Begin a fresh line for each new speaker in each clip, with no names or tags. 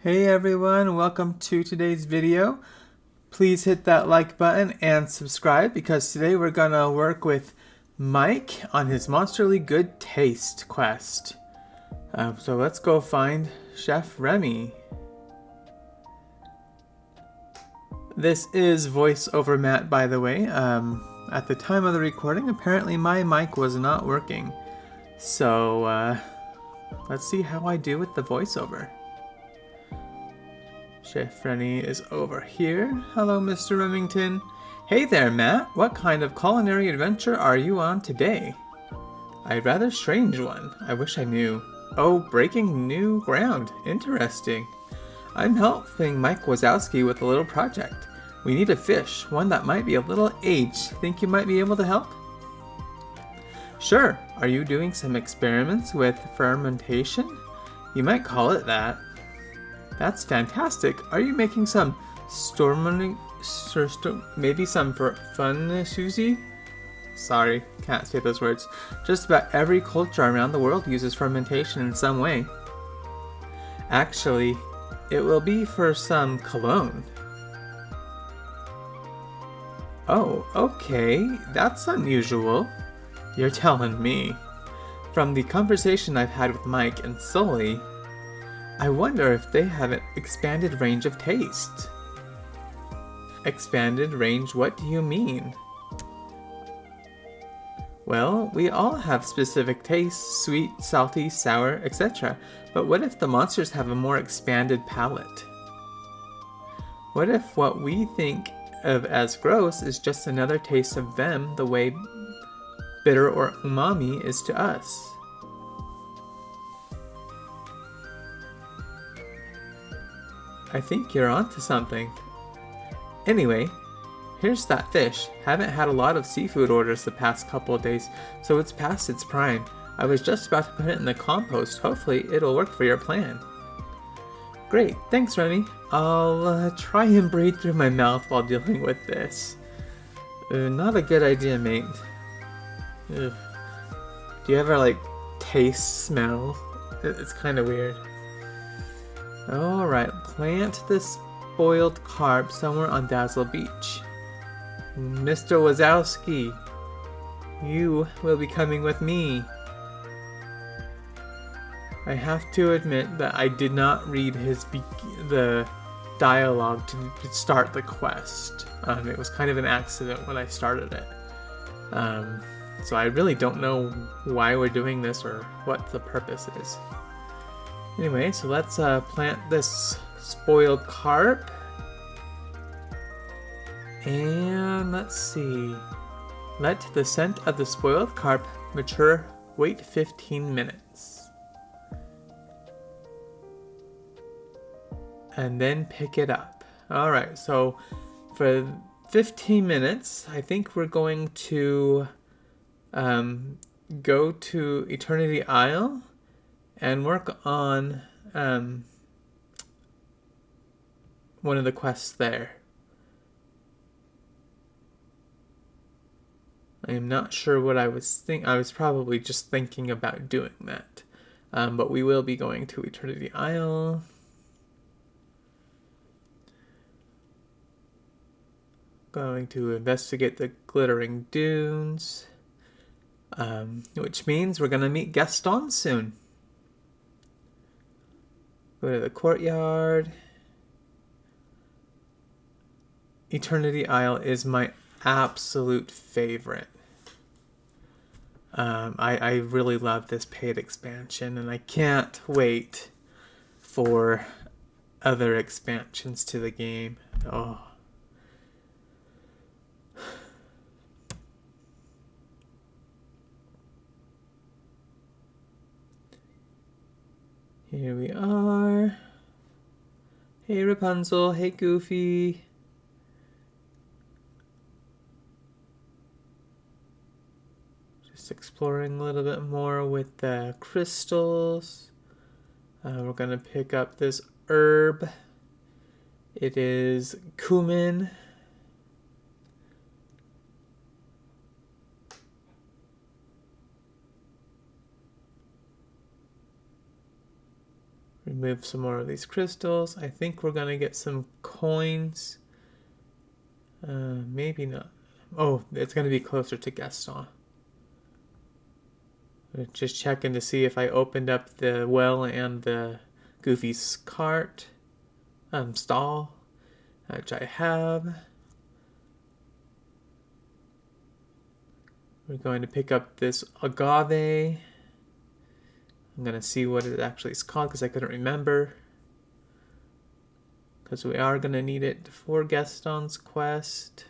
Hey everyone, welcome to today's video. Please hit that like button and subscribe because today we're gonna work with Mike on his monsterly good taste quest. So let's go find Chef Remy. This is voiceover Matt, by the way. At the time of the recording, apparently my mic was not working. So let's see how I do with the voiceover. Chef Rennie is over here. Hello, Mr. Remington. Hey there, Matt. What kind of culinary adventure are you on today? A rather strange one. I wish I knew. Oh, breaking new ground. Interesting. I'm helping Mike Wazowski with a little project. We need a fish, one that might be a little aged. Think you might be able to help? Sure. Are you doing some experiments with fermentation? You might call it that. That's fantastic. Are you making some maybe some for fun, Susie? Sorry, can't say those words. Just about every culture around the world uses fermentation in some way. Actually, it will be for some cologne. Oh, okay. That's unusual. You're telling me. From the conversation I've had with Mike and Sully, I wonder if they have an expanded range of taste. Expanded range? What do you mean? Well, we all have specific tastes, sweet, salty, sour, etc. But what if the monsters have a more expanded palate? What if what we think of as gross is just another taste of them the way bitter or umami is to us? I think you're onto something. Anyway, here's that fish. Haven't had a lot of seafood orders the past couple of days, so it's past its prime. I was just about to put it in the compost. Hopefully it'll work for your plan. Great, thanks Remy. I'll try and breathe through my mouth while dealing with this. Not a good idea, mate. Ugh. Do you ever taste smell? It's kind of weird. Alright, plant the spoiled carp somewhere on Dazzle Beach. Mr. Wazowski, you will be coming with me. I have to admit that I did not read the dialogue to start the quest. It was kind of an accident when I started it. So I really don't know why we're doing this or what the purpose is. Anyway, so let's plant this spoiled carp. And let's see. Let the scent of the spoiled carp mature. Wait 15 minutes. And then pick it up. Alright, so for 15 minutes, I think we're going to go to Eternity Isle and work on one of the quests there. I am not sure what I was I was probably just thinking about doing that. But we will be going to Eternity Isle. Going to investigate the glittering dunes. Which means we're going to meet Gaston soon. Go to the courtyard. Eternity Isle is my absolute favorite. I really love this paid expansion, and I can't wait for other expansions to the game. Oh. Here we are. Hey Rapunzel, hey Goofy. Just exploring a little bit more with the crystals. We're gonna pick up this herb. It is cumin. remove some more of these crystals. I think we're gonna get some coins. Maybe not. Oh, it's gonna be closer to Gaston. Just checking to see if I opened up the well and the Goofy's cart, stall, which I have. We're going to pick up this agave. I'm going to see what it actually is called because I couldn't remember. Because we are going to need it for Gaston's quest.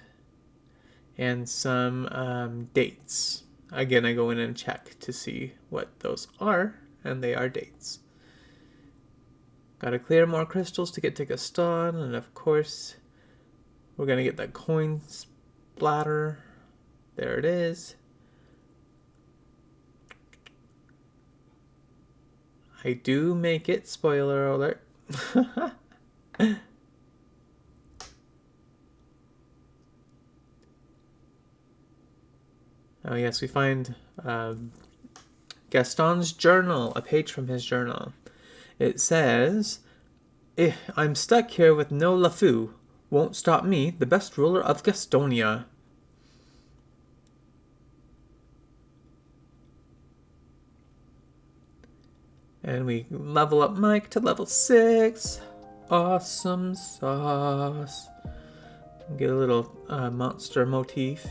And some dates. Again, I go in and check to see what those are, and they are dates. Gotta clear more crystals to get to Gaston, and of course, we're gonna get that coin splatter. There it is. I do make it, spoiler alert. Oh yes, we find Gaston's journal, a page from his journal. It says, I'm stuck here with no LeFou. Won't stop me, the best ruler of Gastonia. And we level up Mike to level 6. Awesome sauce. Get a little monster motif.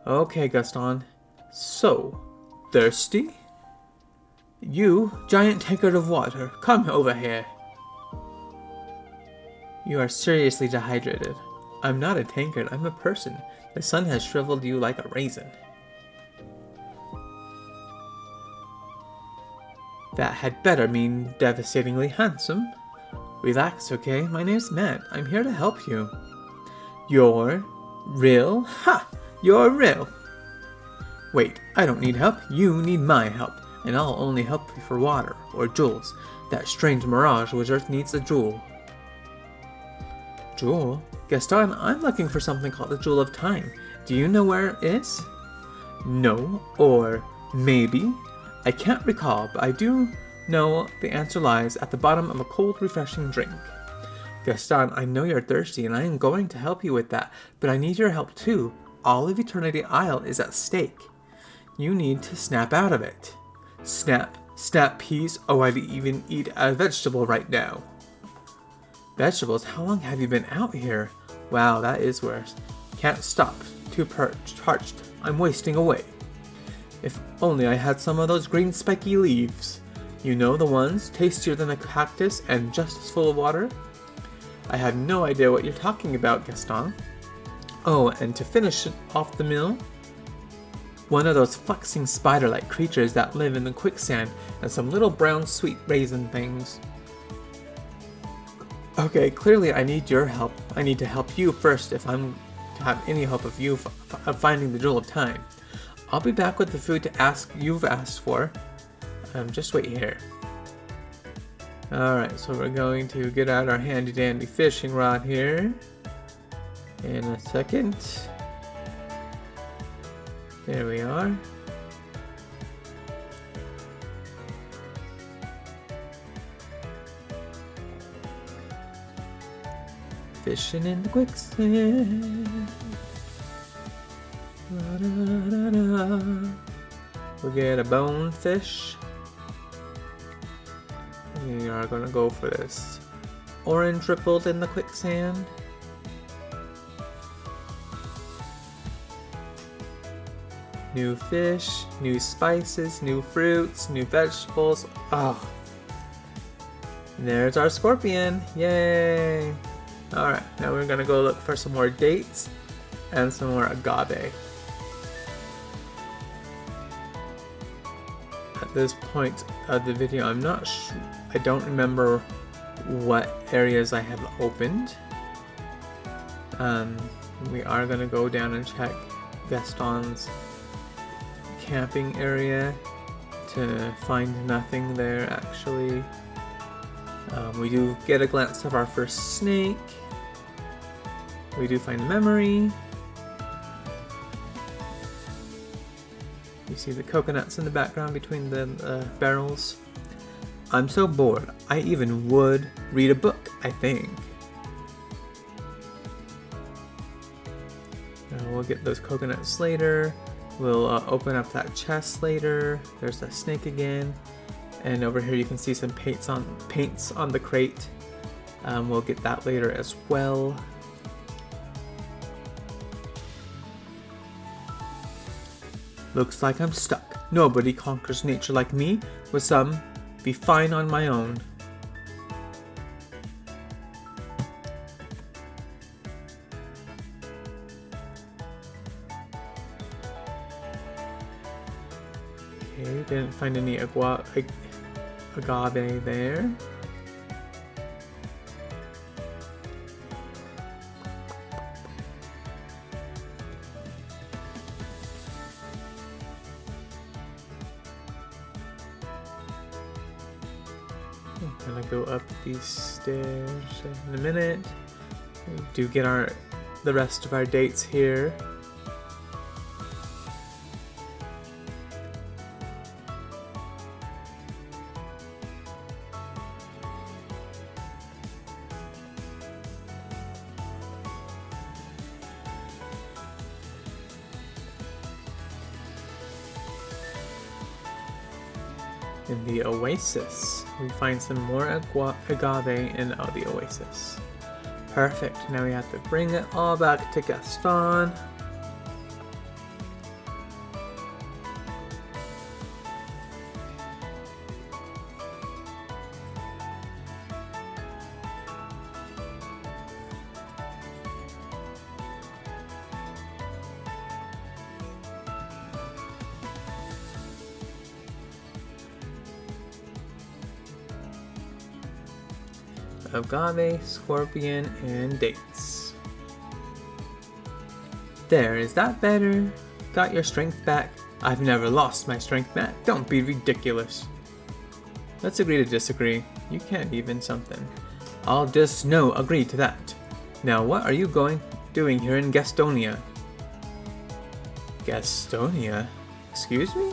Okay, Gaston. So, thirsty? You, giant tankard of water, come over here. You are seriously dehydrated. I'm not a tankard, I'm a person. The sun has shriveled you like a raisin. That had better mean devastatingly handsome. Relax, okay? My name's Matt. I'm here to help you. You're real? Ha! You're real! Wait, I don't need help. You need my help. And I'll only help you for water, or jewels. That strange mirage wizard needs a jewel. Jewel? Gaston, I'm looking for something called the Jewel of Time. Do you know where it is? No, or maybe? I can't recall, but I do know the answer lies at the bottom of a cold, refreshing drink. Gaston, I know you're thirsty, and I am going to help you with that, but I need your help too. All of Eternity Isle is at stake. You need to snap out of it. Snap. Snap peas? Oh, I'd even eat a vegetable right now. Vegetables? How long have you been out here? Wow, that is worse. Can't stop. Too parched. I'm wasting away. If only I had some of those green spiky leaves. You know the ones, tastier than a cactus and just as full of water? I have no idea what you're talking about, Gaston. Oh, and to finish off the meal, one of those flexing spider-like creatures that live in the quicksand, and some little brown sweet raisin things. Okay, clearly I need your help. I need to help you first if I'm to have any hope of you finding the Jewel of Time. I'll be back with the food you've asked for. Just wait here. Alright, so we're going to get out our handy dandy fishing rod here in a second. There we are. Fishing in the quicksand. We'll get a bonefish. We are gonna go for this orange rippled in the quicksand. New fish, new spices, new fruits, new vegetables. Oh. And there's our scorpion. Yay! Alright, now we're gonna go look for some more dates and some more agave. At this point of the video, I'm not sure. I don't remember what areas I have opened. We are gonna go down and check Gaston's camping area to find nothing there actually. We do get a glance of our first snake. We do find a memory. You see the coconuts in the background between the barrels. I'm so bored, I even would read a book, I think. We'll get those coconuts later. We'll open up that chest later. There's that snake again. And over here you can see some paints on the crate. We'll get that later as well. Looks like I'm stuck. Nobody conquers nature like me. With some, be fine on my own. Okay, didn't find any agave there. I'm gonna go up these stairs in a minute. We do get the rest of our dates here. In the oasis, we find some more agave in the oasis. Perfect, now we have to bring it all back to Gaston. Agave, scorpion, and dates. There, is that better? Got your strength back? I've never lost my strength back. Don't be ridiculous. Let's agree to disagree. You can't even something. I'll just agree to that. Now what are you doing here in Gastonia? Gastonia? Excuse me?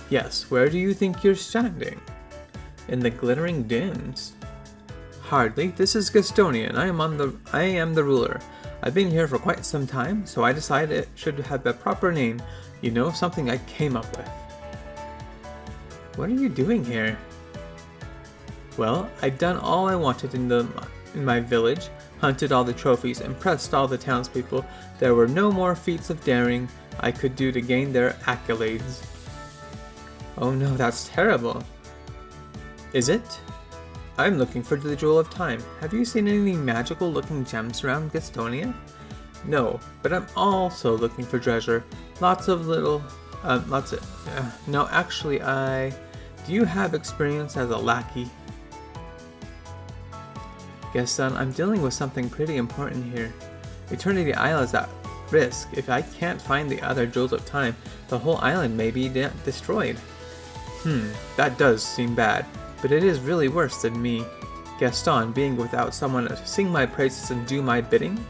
Yes, where do you think you're standing? In the glittering dunes. Hardly. This is Gastonia, and I am the ruler. I've been here for quite some time, so I decided it should have a proper name. You know, something I came up with. What are you doing here? Well, I'd done all I wanted in my village, hunted all the trophies, impressed all the townspeople. There were no more feats of daring I could do to gain their accolades. Oh no, that's terrible. Is it? I'm looking for the Jewel of Time. Have you seen any magical looking gems around Gastonia? No, but I'm also looking for treasure. No, actually, do you have experience as a lackey? Gaston, I'm dealing with something pretty important here. Eternity Isle is at risk. If I can't find the other Jewels of Time, the whole island may be destroyed. That does seem bad. But it is really worse than me, Gaston, being without someone to sing my praises and do my bidding.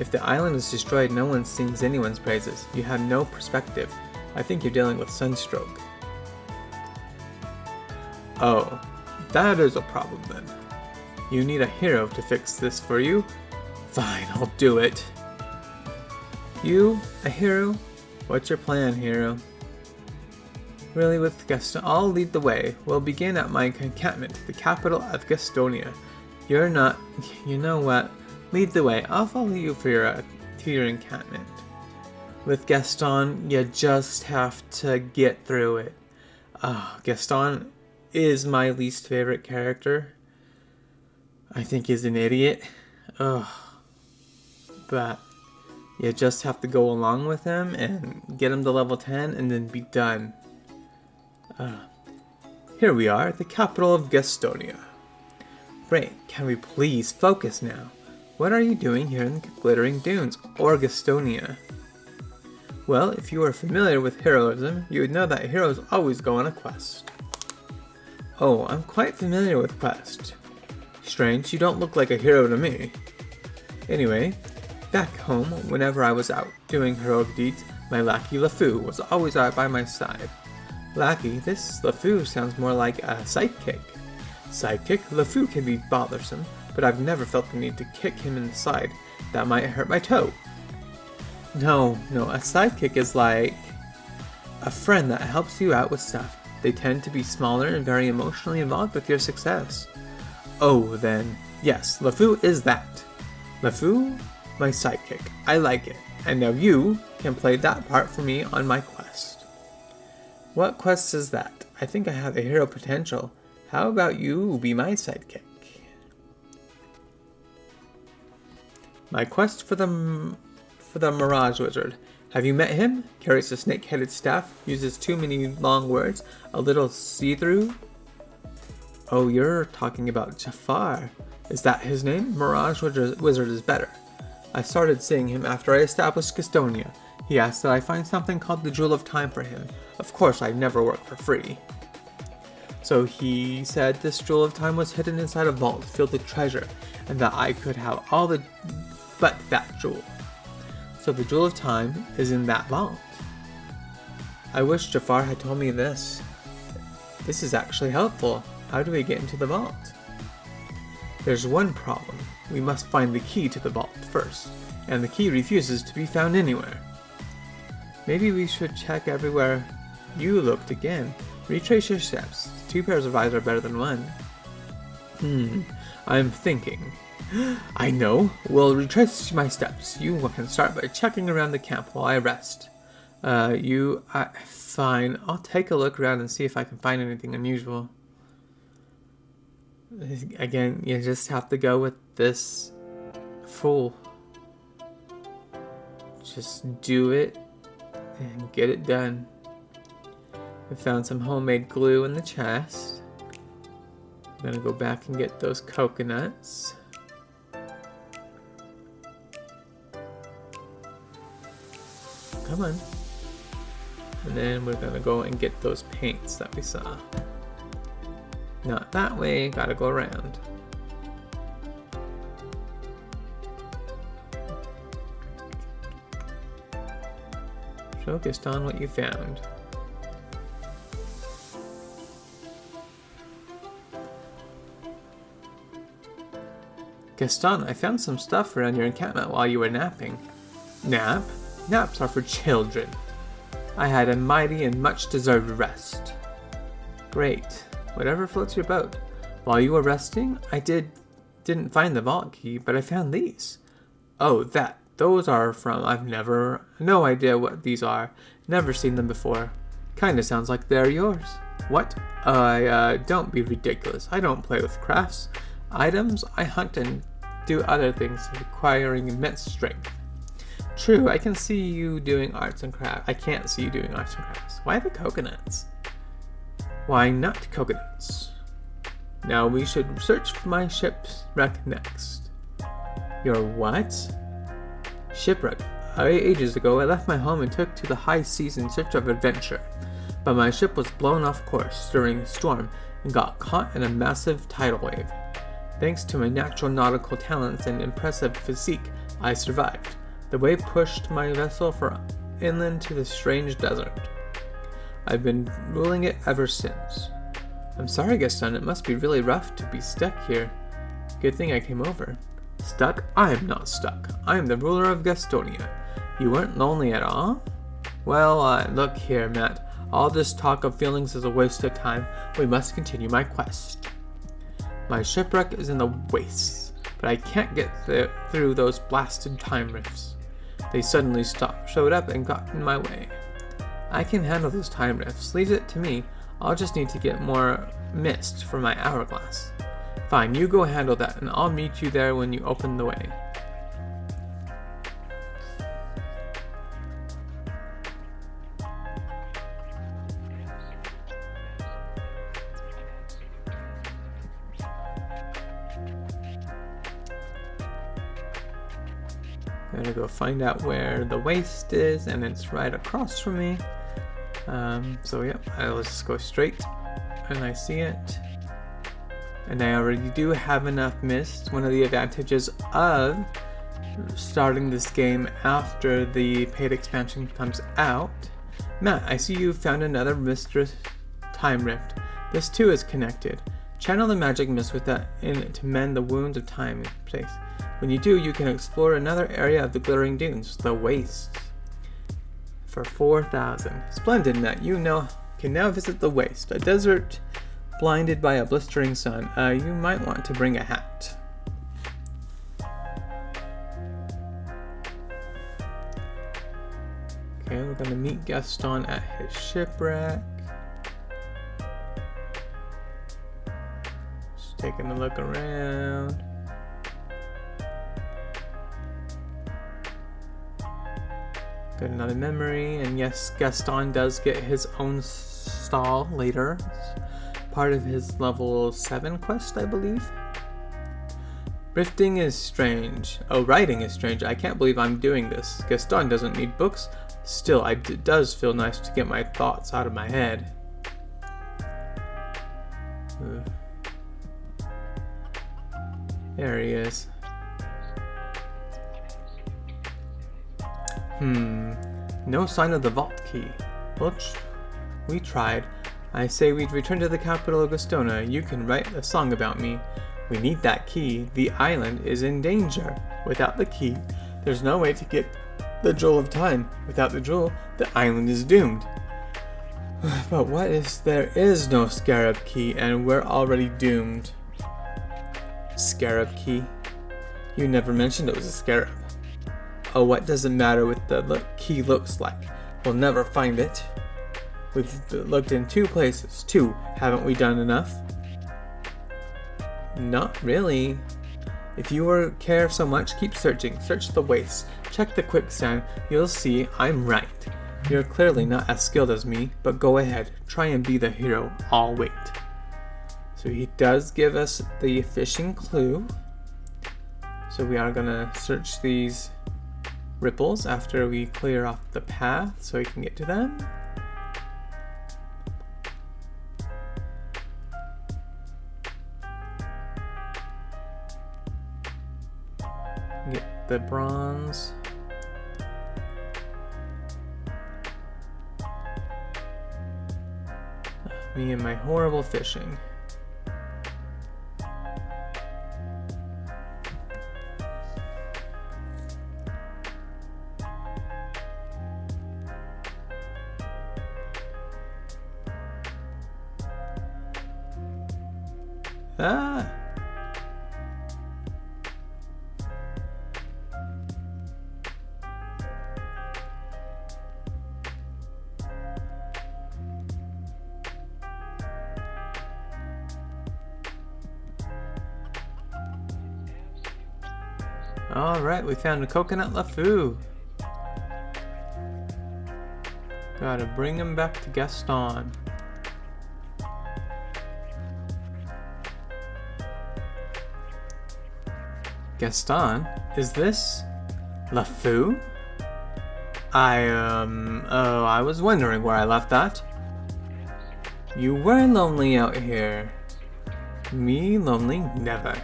If the island is destroyed, no one sings anyone's praises. You have no perspective. I think you're dealing with sunstroke. Oh, that is a problem then. You need a hero to fix this for you? Fine, I'll do it. You, a hero? What's your plan, hero? Really, with Gaston, I'll lead the way. We'll begin at my encampment, the capital of Gastonia. You know what? Lead the way. I'll follow you to your encampment. With Gaston, you just have to get through it. Gaston is my least favorite character. I think he's an idiot. But you just have to go along with him and get him to level 10 and then be done. Here we are, the capital of Gastonia. Great, can we please focus now? What are you doing here in the Glittering Dunes, or Gastonia? Well, if you are familiar with heroism, you would know that heroes always go on a quest. Oh, I'm quite familiar with quest. Strange, you don't look like a hero to me. Anyway, back home, whenever I was out doing heroic deeds, My lackey LeFou was always by my side. Lackey, this LeFou sounds more like a sidekick. Sidekick? LeFou can be bothersome, but I've never felt the need to kick him in the side. That might hurt my toe. No, a sidekick is like a friend that helps you out with stuff. They tend to be smaller and very emotionally involved with your success. Oh, then, yes, LeFou is that. LeFou, my sidekick. I like it. And now you can play that part for me on my quest. What quest is that? I think I have a hero potential. How about you be my sidekick? My quest for the Mirage Wizard. Have you met him? Carries a snake-headed staff, uses too many long words, a little see-through. Oh, you're talking about Jafar. Is that his name? Mirage Wizard is better. I started seeing him after I established Gastonia. He asked that I find something called the Jewel of Time for him. Of course, I never work for free. So he said this Jewel of Time was hidden inside a vault filled with treasure, and that I could have all the but that jewel. So the Jewel of Time is in that vault. I wish Jafar had told me this. This is actually helpful. How do we get into the vault? There's one problem. We must find the key to the vault first, and the key refuses to be found anywhere. Maybe we should check everywhere. You looked again. Retrace your steps. 2 pairs of eyes are better than 1. I'm thinking. I know. We'll retrace my steps. You can start by checking around the camp while I rest. Fine. I'll take a look around and see if I can find anything unusual. Again, you just have to go with this fool. Just do it and get it done. I found some homemade glue in the chest. I'm gonna go back and get those coconuts. Come on. And then we're gonna go and get those paints that we saw. Not that way, gotta go around. Show Gaston what you found. Gaston, I found some stuff around your encampment while you were napping. Nap? Naps are for children. I had a mighty and much-deserved rest. Great. Whatever floats your boat. While you were resting, I didn't find the vault key, but I found these. Oh, those are from, no idea what these are. Never seen them before. Kinda sounds like they're yours. What? Don't be ridiculous. I don't play with crafts. Items, I hunt and do other things requiring immense strength. True, I can see you doing arts and crafts. I can't see you doing arts and crafts. Why the coconuts? Why not coconuts? Now we should search for my shipwreck next. Your what? Shipwreck. Ages ago, I left my home and took to the high seas in search of adventure. But my ship was blown off course during a storm and got caught in a massive tidal wave. Thanks to my natural nautical talents and impressive physique, I survived. The wave pushed my vessel inland to the strange desert. I've been ruling it ever since. I'm sorry, Gaston, it must be really rough to be stuck here. Good thing I came over. Stuck? I am not stuck. I am the ruler of Gastonia. You weren't lonely at all? Well, look here, Matt. All this talk of feelings is a waste of time. We must continue my quest. My shipwreck is in the wastes, but I can't get through those blasted time rifts. They suddenly showed up and got in my way. I can handle those time rifts. Leave it to me. I'll just need to get more mist for my hourglass. Fine, you go handle that, and I'll meet you there when you open the way. I'm gonna go find out where the waste is, and it's right across from me. So yep, I'll just go straight, and I see it. And I already do have enough mist. One of the advantages of starting this game after the paid expansion comes out. Matt, I see you found another Mistress Time Rift. This too is connected. Channel the magic mist with that in it to mend the wounds of time in place. When you do, you can explore another area of the Glittering Dunes, the Wastes, for 4,000. Splendid, Matt. You can now visit the Waste, a desert blinded by a blistering sun. You might want to bring a hat. Okay, we're gonna meet Gaston at his shipwreck. Just taking a look around. Got another memory, and yes, Gaston does get his own stall later. It's part of his level 7 quest, I believe. Rifting is strange. Oh, writing is strange. I can't believe I'm doing this. Gaston doesn't need books. Still, it does feel nice to get my thoughts out of my head. There he is. No sign of the vault key. Butch, we tried. I say we'd return to the capital of Gastona. You can write a song about me. We need that key. The island is in danger. Without the key, there's no way to get the Jewel of Time. Without the jewel, the island is doomed. But what if there is no Scarab key and we're already doomed? Scarab key? You never mentioned it was a scarab. Oh, what does it matter what the key looks like? We'll never find it. We've looked in 2 places. 2. Haven't we done enough? Not really. If you care so much, keep searching. Search the wastes. Check the quicksand. You'll see I'm right. You're clearly not as skilled as me, but go ahead. Try and be the hero. I'll wait. So he does give us the fishing clue. So we are gonna search these ripples after we clear off the path so we can get to them. Get the bronze. Me and my horrible fishing. Ah! Alright, we found a coconut LeFou. Gotta bring him back to Gaston. Gaston, is this LeFou? I was wondering where I left that. You were lonely out here. Me lonely? Never.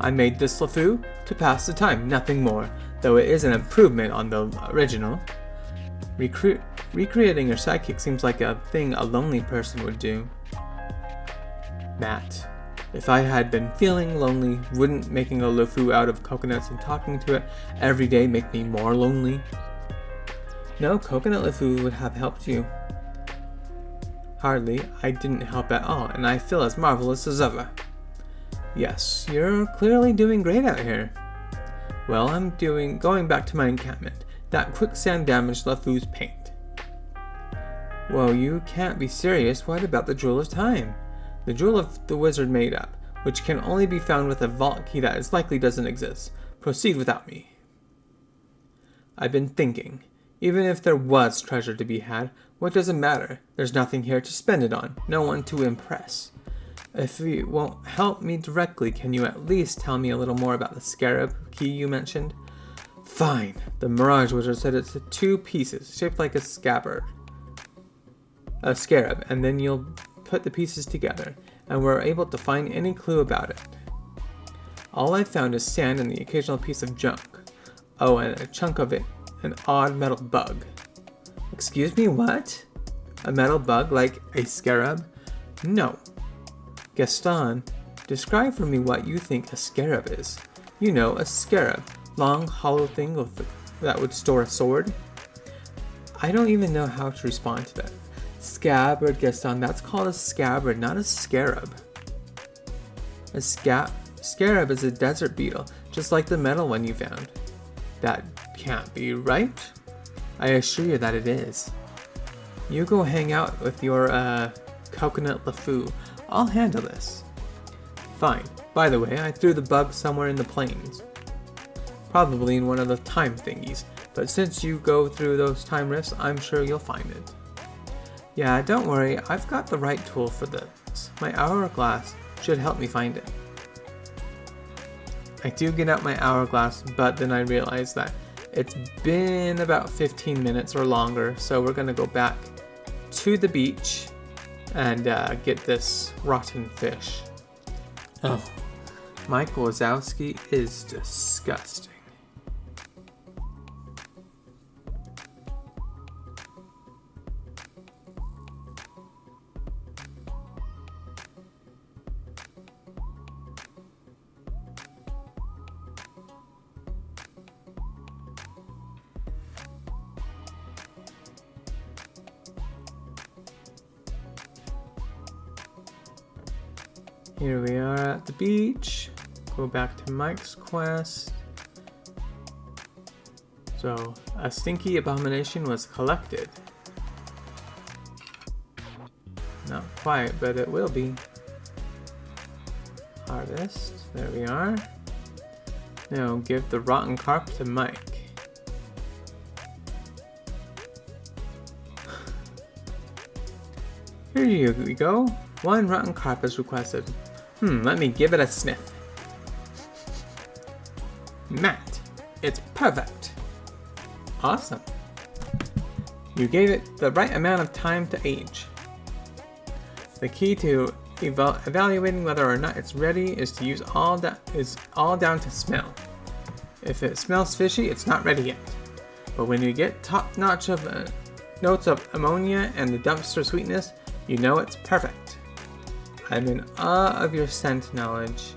I made this LeFou to pass the time, nothing more, though it is an improvement on the original. Recreating your sidekick seems like a thing a lonely person would do. Matt, if I had been feeling lonely, wouldn't making a LeFou out of coconuts and talking to it every day make me more lonely? No, coconut LeFou would have helped you. Hardly. I didn't help at all, and I feel as marvelous as ever. Yes, you're clearly doing great out here. Well, I'm going back to my encampment. That quicksand damaged LeFou's paint. Well, you can't be serious. What about the Jewel of Time? The Jewel of the Wizard made up, which can only be found with a vault key that is likely doesn't exist. Proceed without me. I've been thinking. Even if there was treasure to be had, what does it matter? There's nothing here to spend it on, no one to impress. If you won't help me directly, can you at least tell me a little more about the scarab key you mentioned? Fine. The Mirage Wizard said it's 2 pieces, shaped like a scarab, and then you'll put the pieces together, and we're able to find any clue about it. All I found is sand and the occasional piece of junk. Oh, and a chunk of it, an odd metal bug. Excuse me, what? A metal bug like a scarab? No. Gaston, describe for me what you think a scarab is. You know, a scarab. Long, hollow thing that would store a sword. I don't even know how to respond to that. Scabbard, Gaston, that's called a scabbard, not a scarab. A scarab is a desert beetle, just like the metal one you found. That can't be right. I assure you that it is. You go hang out with your, coconut LeFou. I'll handle this. Fine. By the way, I threw the bug somewhere in the plains. Probably in one of the time thingies, but since you go through those time rifts, I'm sure you'll find it. Yeah, don't worry, I've got the right tool for this. My hourglass should help me find it. I do get out my hourglass, but then I realize that it's been about 15 minutes or longer, so we're gonna go back to the beach and get this rotten fish. Oh, Mike Wazowski is disgusting. Here we are at the beach. Go back to Mike's quest. So, a stinky abomination was collected. Not quite, but it will be. Harvest. There we are. Now give the rotten carp to Mike. Here you go. One rotten carp is requested. Let me give it a sniff. Matt, it's perfect. Awesome. You gave it the right amount of time to age. The key to evaluating whether or not it's ready is to use all down to smell. If it smells fishy, it's not ready yet. But when you get top notch of notes of ammonia and the dumpster sweetness, you know it's perfect. I'm in awe of your scent knowledge.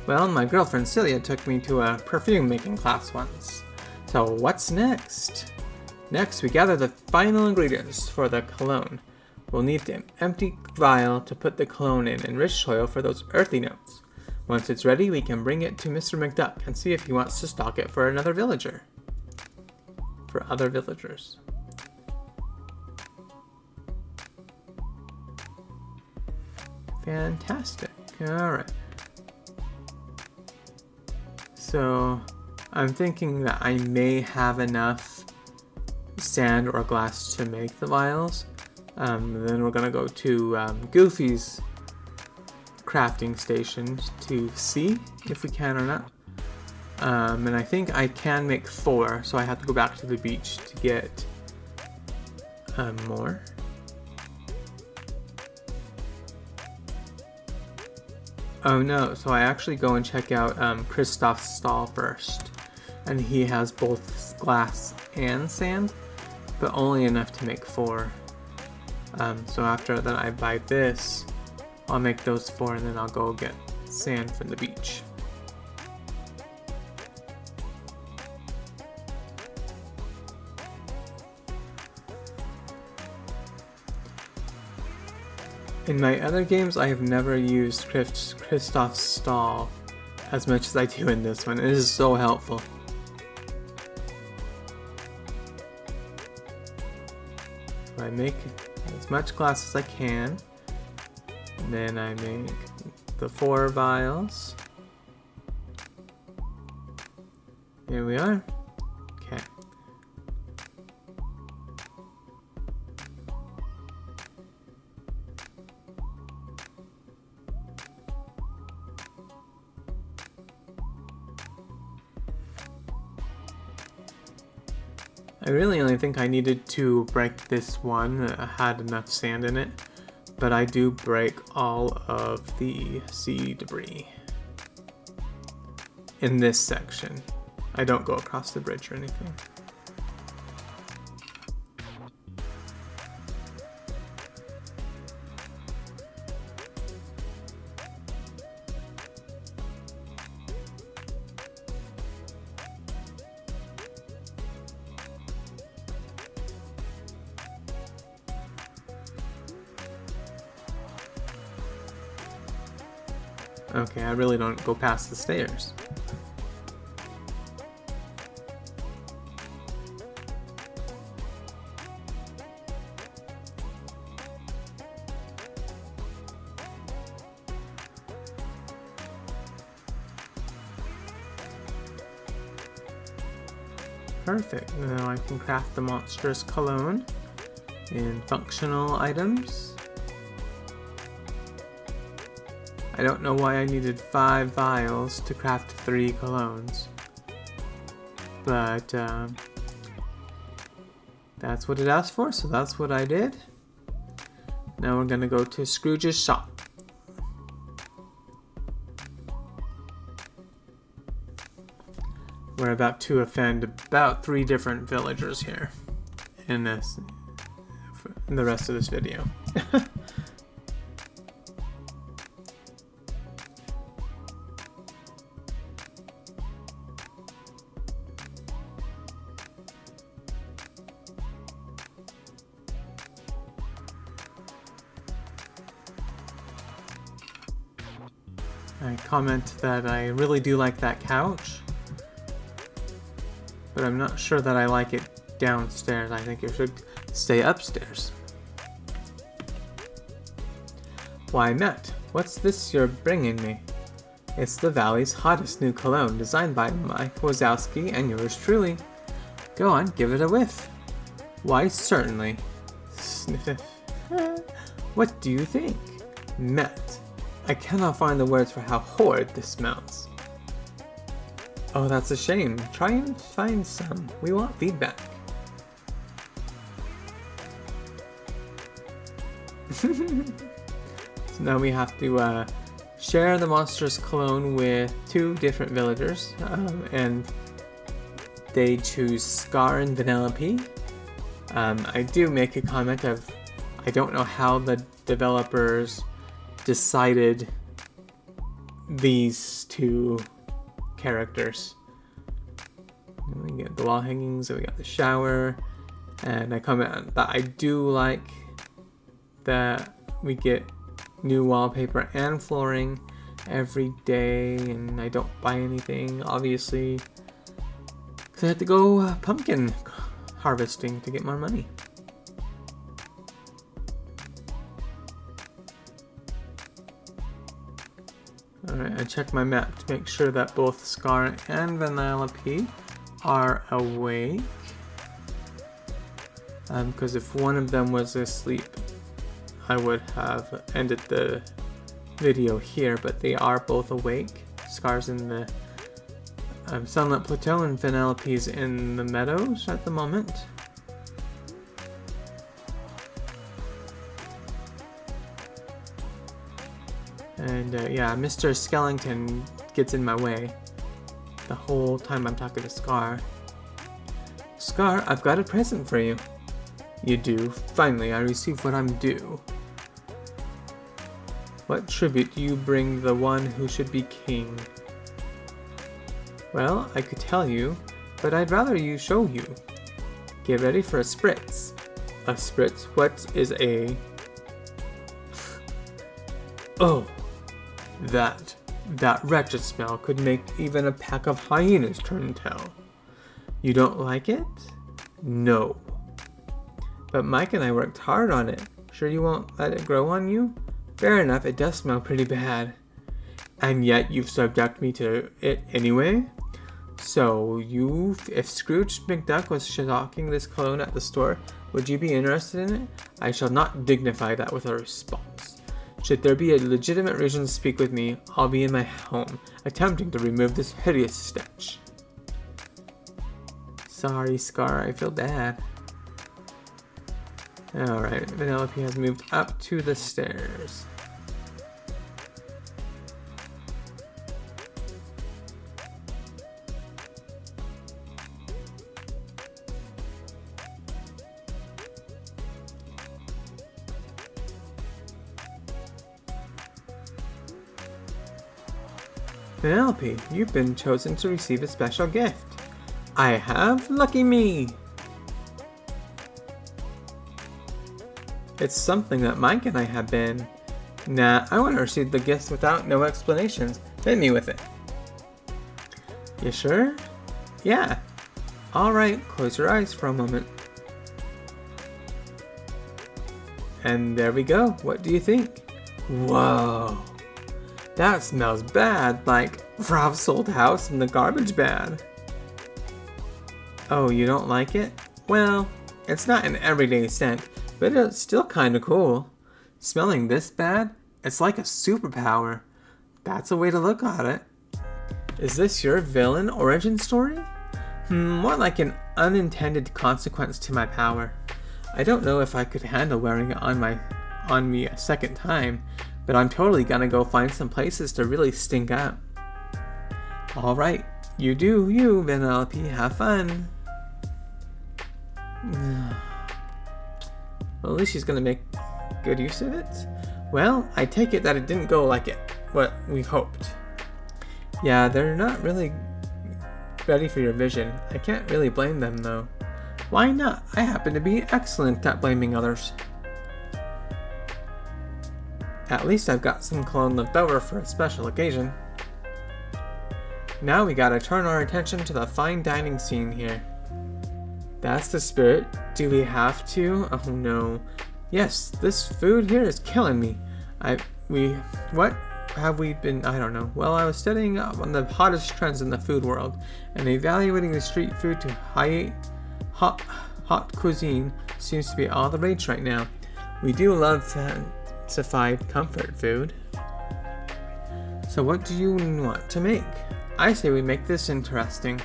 Well, my girlfriend Celia took me to a perfume making class once. So what's next? Next, we gather the final ingredients for the cologne. We'll need an empty vial to put the cologne in and rich soil for those earthy notes. Once it's ready, we can bring it to Mr. McDuck and see if he wants to stock it for another villager. For other villagers. Fantastic. Alright. So, I'm thinking that I may have enough sand or glass to make the vials. Then we're gonna go to Goofy's crafting station to see if we can or not. And I think I can make 4, so I have to go back to the beach to get more. Oh no, so I actually go and check out Kristoff's stall first. And he has both glass and sand, but only enough to make 4. So after that I buy this, I'll make those 4 and then I'll go get sand from the beach. In my other games, I have never used Kristoff's stall as much as I do in this one. It is so helpful. I make as much glass as I can. And then I make the 4 vials. Here we are. Okay. I really only think I needed to break this one that had enough sand in it, but I do break all of the sea debris in this section. I don't go across the bridge or anything. Okay, I really don't go past the stairs. Perfect. Now I can craft the monstrous cologne in functional items. I don't know why I needed 5 vials to craft 3 colognes, but that's what it asked for, so that's what I did. Now we're gonna go to Scrooge's shop. We're about to offend about 3 different villagers here in the rest of this video. I comment that I really do like that couch, but I'm not sure that I like it downstairs. I think it should stay upstairs. Why, Matt, what's this you're bringing me? It's the Valley's hottest new cologne, designed by Mike Wazowski and yours truly. Go on, give it a whiff. Why, certainly. Sniff. What do you think? Matt, I cannot find the words for how horrid this smells. Oh, that's a shame. Try and find some. We want feedback. So now we have to share the monstrous cologne with 2 different villagers, and they choose Scar and Vanellope. I do make a comment of, I don't know how the developers decided these 2 characters. We get the wall hangings, and we got the shower, and I comment that I do like that we get new wallpaper and flooring every day, and I don't buy anything, obviously, because I had to go pumpkin harvesting to get more money. Alright, I checked my map to make sure that both Scar and Vanellope are awake. Because if one of them was asleep, I would have ended the video here, but they are both awake. Scar's in the Sunlit Plateau and Vanellope's in the meadows at the moment. And yeah, Mr. Skellington gets in my way the whole time I'm talking to Scar. Scar, I've got a present for you. You do? Finally, I received what I'm due. What tribute do you bring the one who should be king? Well, I could tell you, but I'd rather you show you. Get ready for a spritz. A spritz? What is a... Oh, that wretched smell could make even a pack of hyenas turn tail. You don't like it? No. But Mike and I worked hard on it. Sure you won't let it grow on you? Fair enough, it does smell pretty bad. And yet you've subjected me to it anyway? So if Scrooge McDuck was stocking this cologne at the store, would you be interested in it? I shall not dignify that with a response. Should there be a legitimate reason to speak with me, I'll be in my home, attempting to remove this hideous stench. Sorry, Scar, I feel bad. Alright, Vanellope has moved up to the stairs. Penelope, you've been chosen to receive a special gift. I have? Lucky me! It's something that Mike and I have been. Nah, I want to receive the gift without no explanations. Hit me with it. You sure? Yeah. Alright, close your eyes for a moment. And there we go. What do you think? Whoa. That smells bad, like Ralph's old house in the garbage bag. Oh, you don't like it? Well, it's not an everyday scent, but it's still kinda cool. Smelling this bad? It's like a superpower. That's a way to look at it. Is this your villain origin story? More like an unintended consequence to my power. I don't know if I could handle wearing it on me a second time, but I'm totally gonna go find some places to really stink out. Alright, you do you, Penelope, have fun. Well, at least she's gonna make good use of it. Well, I take it that it didn't go like what we hoped. Yeah, they're not really ready for your vision. I can't really blame them though. Why not? I happen to be excellent at blaming others. At least I've got some cologne left over for a special occasion. Now we gotta turn our attention to the fine dining scene here. That's the spirit. Do we have to? Oh no. Yes, this food here is killing me. What have we been? I don't know. Well, I was studying up on the hottest trends in the food world and evaluating the street food to hot cuisine seems to be all the rage right now. We do love fancified comfort food. So what do you want to make? I say we make this interesting.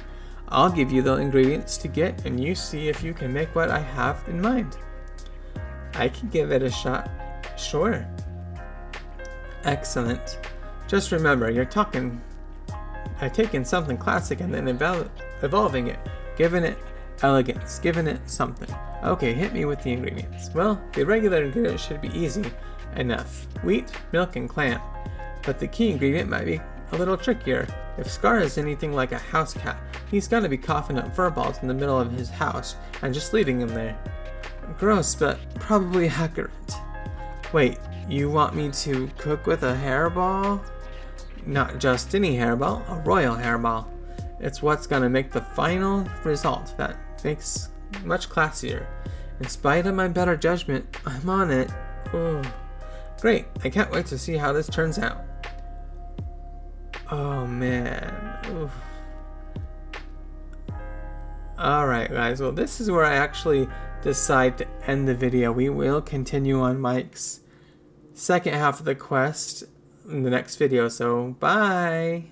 I'll give you the ingredients to get and you see if you can make what I have in mind. I can give it a shot. Sure. Excellent. Just remember, you're taking something classic and then evolving it, giving it elegance, giving it something. Okay, hit me with the ingredients. Well, the regular ingredients should be easy enough. Wheat, milk, and clam. But the key ingredient might be a little trickier. If Scar is anything like a house cat, he's gonna be coughing up furballs in the middle of his house and just leaving him there. Gross, but probably accurate. Wait, you want me to cook with a hairball? Not just any hairball, a royal hairball. It's what's gonna make the final result that makes much classier. In spite of my better judgment, I'm on it. Oh, great, I can't wait to see how this turns out. Oh man. Oof. Alright guys, well this is where I actually decide to end the video. We will continue on Mike's second half of the quest in the next video, so bye!